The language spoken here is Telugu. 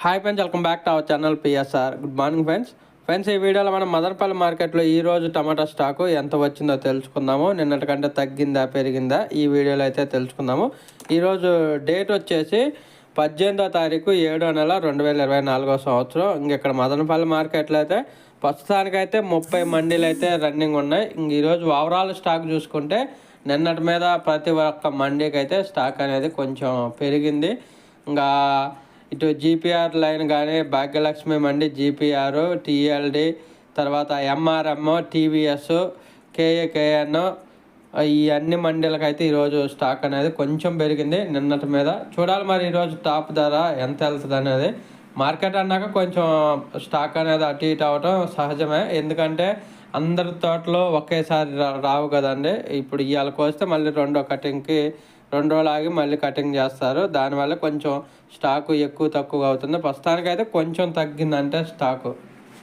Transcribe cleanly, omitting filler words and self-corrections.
Hi friends, welcome back to our channel PSR. Good morning friends. ఈ వీడియోలో మనం మదనపల్లి మార్కెట్లో ఈరోజు టమాటా స్టాకు ఎంత వచ్చిందో తెలుసుకుందాము. నిన్నటికంటే తగ్గిందా పెరిగిందా ఈ వీడియోలో అయితే తెలుసుకుందాము. ఈరోజు డేట్ వచ్చేసి 18వ తారీఖు 7వ నెల 2024 సంవత్సరం. ఇక్కడ మదనపల్లి మార్కెట్లో అయితే ప్రస్తుతానికైతే 30 మండీలు అయితే రన్నింగ్ ఉన్నాయి. ఈరోజు ఓవరాల్ స్టాక్ చూసుకుంటే నిన్నటి మీద ప్రతి ఒక్క మండీకి అయితే స్టాక్ అనేది కొంచెం పెరిగింది. ఇంకా ఇటు జీపీఆర్ లైన్ కానీ భాగ్యలక్ష్మి మండి, జీపీఆర్, టీఎల్డి, తర్వాత ఎంఆర్ఎం, టీవీఎస్, కేఏకేఎన్, ఈ అన్ని మండీలకైతే ఈరోజు స్టాక్ అనేది కొంచెం పెరిగింది నిన్నటి మీద. చూడాలి మరి ఈరోజు టాప్ ధర ఎంత వెళ్తుంది అనేది. మార్కెట్ అన్నాక కొంచెం స్టాక్ అనేది అటు ఇటు అవ్వటం సహజమే, ఎందుకంటే అందరి తోటలో ఒకేసారి రావు కదండి. ఇప్పుడు ఇవాళ కోస్తే మళ్ళీ రెండో కటింగ్కి 2 రోజులు ఆగి మళ్ళీ కటింగ్ చేస్తారు. దానివల్ల కొంచెం స్టాకు ఎక్కువ తక్కువ అవుతుంది. ప్రస్తుతానికైతే కొంచెం తగ్గిందంటే స్టాకు.